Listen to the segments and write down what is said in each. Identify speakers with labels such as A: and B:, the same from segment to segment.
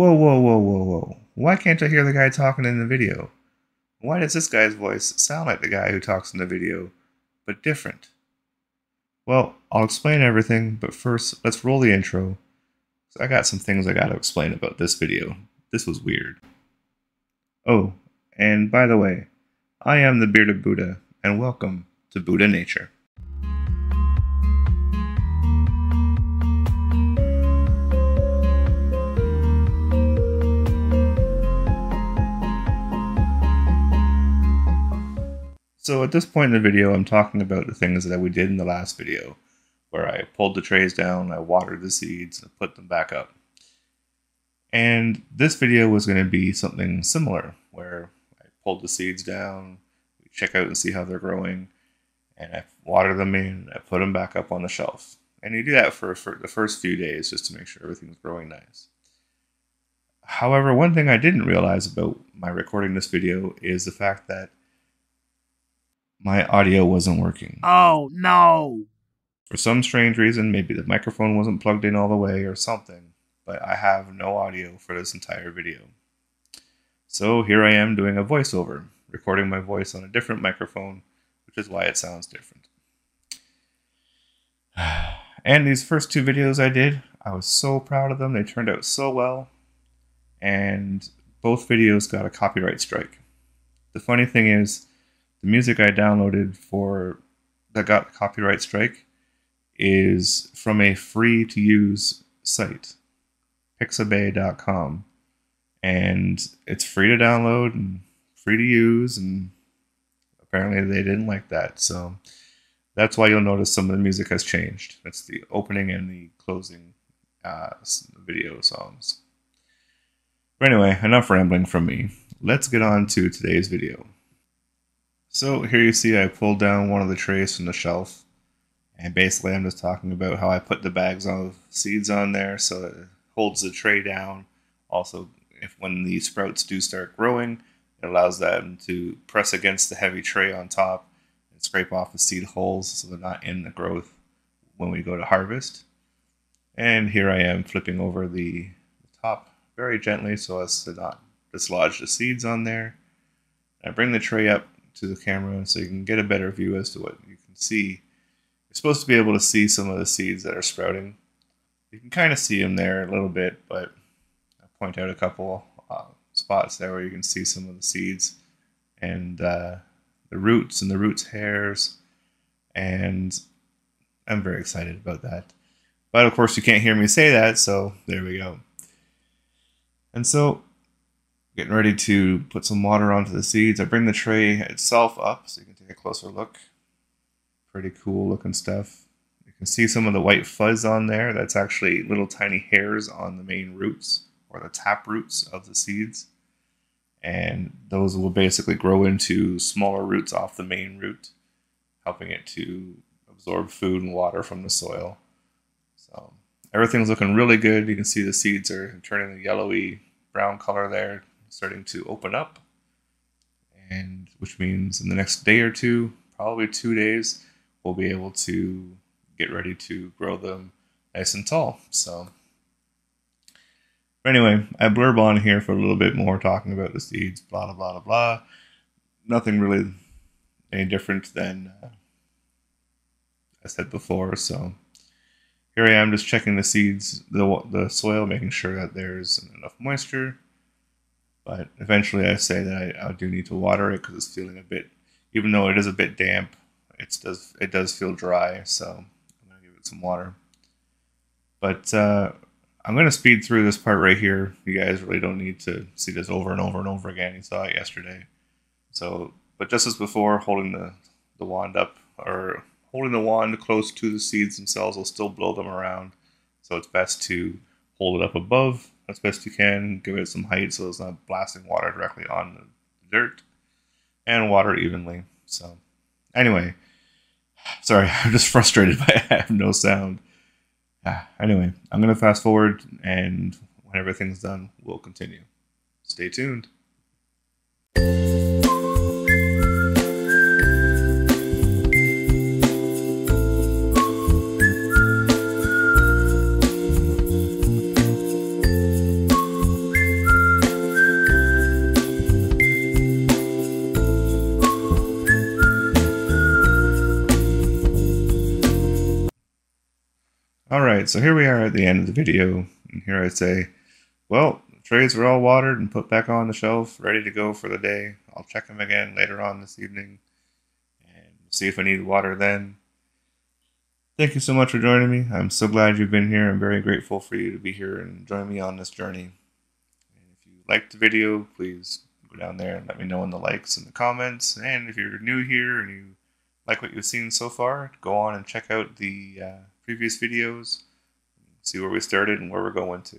A: Whoa, whoa, whoa, whoa, whoa. Why can't I hear the guy talking in the video? Why does this guy's voice sound like the guy who talks in the video, but different? Well, I'll explain everything, but first, let's roll the intro. So I got some things I gotta explain about this video. This was weird. Oh, and by the way, I am the Bearded Buddha, and welcome to Buddha Nature. So at this point in the video, I'm talking about the things that we did in the last video, where I pulled the trays down, I watered the seeds, and put them back up. And this video was going to be something similar, where I pulled the seeds down, we check out and see how they're growing, and I water them in, I put them back up on the shelf. And you do that for the first few days just to make sure everything's growing nice. However, one thing I didn't realize about my recording this video is the fact that my audio wasn't working.
B: Oh, no!
A: For some strange reason, maybe the microphone wasn't plugged in all the way or something, but I have no audio for this entire video. So here I am doing a voiceover, recording my voice on a different microphone, which is why it sounds different. And these first two videos I did, I was so proud of them. They turned out so well. And both videos got a copyright strike. The funny thing is, the music I downloaded that got a copyright strike is from a free-to-use site, pixabay.com. And it's free to download and free to use, and apparently they didn't like that. So that's why you'll notice some of the music has changed. That's the opening and the closing video songs. But anyway, enough rambling from me. Let's get on to today's video. So here you see I pulled down one of the trays from the shelf, and basically I'm just talking about how I put the bags of seeds on there so it holds the tray down. Also, when the sprouts do start growing, it allows them to press against the heavy tray on top and scrape off the seed holes so they're not in the growth when we go to harvest. And here I am flipping over the top very gently so as to not dislodge the seeds on there. I bring the tray up to the camera so you can get a better view as to what you can see. You're supposed to be able to see some of the seeds that are sprouting. You can kind of see them there a little bit, but I point out a couple spots there where you can see some of the seeds and the roots and the roots hairs, and I'm very excited about that. But of course you can't hear me say that, so there we go. And so getting ready to put some water onto the seeds. I bring the tray itself up so you can take a closer look. Pretty cool looking stuff. You can see some of the white fuzz on there. That's actually little tiny hairs on the main roots or the tap roots of the seeds. And those will basically grow into smaller roots off the main root, helping it to absorb food and water from the soil. So everything's looking really good. You can see the seeds are turning the yellowy brown color there, starting to open up, and which means in the next day or two, probably 2 days, we'll be able to get ready to grow them nice and tall. So anyway, I blurb on here for a little bit more talking about the seeds, blah blah blah blah. Nothing really any different than I said before. So here I am just checking the seeds, the soil, making sure that there's enough moisture. But eventually I say that I do need to water it because it's feeling a bit, even though it is a bit damp, it does feel dry, so I'm going to give it some water. But I'm going to speed through this part right here. You guys really don't need to see this over and over and over again. You saw it yesterday. So, but just as before, holding the wand up, or holding the wand close to the seeds themselves will still blow them around. So it's best to hold it up above as best you can, give it some height so it's not blasting water directly on the dirt, and water evenly. So anyway, sorry, I'm just frustrated by I have no sound. Anyway, I'm going to fast forward, and when everything's done, we'll continue. Stay tuned. Alright, so here we are at the end of the video, and here I say, well, the trays are all watered and put back on the shelf, ready to go for the day. I'll check them again later on this evening and see if I need water then. Thank you so much for joining me. I'm so glad you've been here. I'm very grateful for you to be here and join me on this journey. And if you liked the video, please go down there and let me know in the likes and the comments. And if you're new here and you like what you've seen so far, go on and check out the previous videos, see where we started and where we're going to.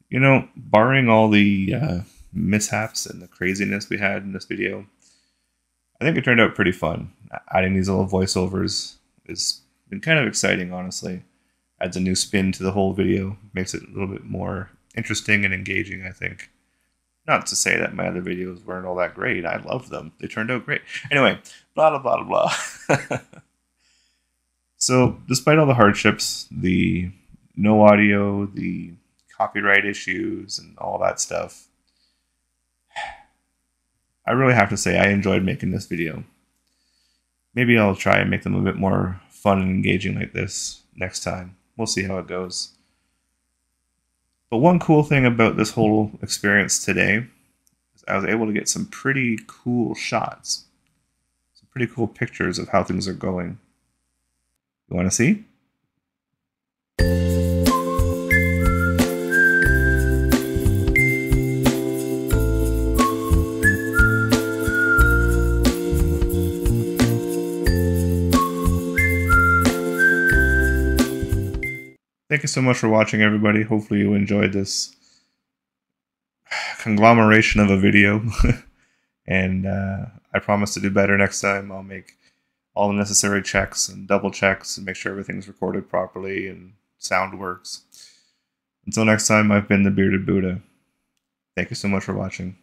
A: You know, barring all the mishaps and the craziness we had in this video, I think it turned out pretty fun. Adding these little voiceovers has been kind of exciting, honestly. Adds a new spin to the whole video, makes it a little bit more interesting and engaging, I think. Not to say that my other videos weren't all that great. I loved them. They turned out great. Anyway, blah, blah, blah, blah. So, despite all the hardships, the no audio, the copyright issues, and all that stuff, I really have to say I enjoyed making this video. Maybe I'll try and make them a bit more fun and engaging like this next time. We'll see how it goes. But one cool thing about this whole experience today is I was able to get some pretty cool shots. Some pretty cool pictures of how things are going. You want to see? Thank you so much for watching, everybody. Hopefully you enjoyed this conglomeration of a video. And I promise to do better next time. I'll make all the necessary checks and double checks and make sure everything's recorded properly and sound works. Until next time, I've been the Bearded Buddha. Thank you so much for watching.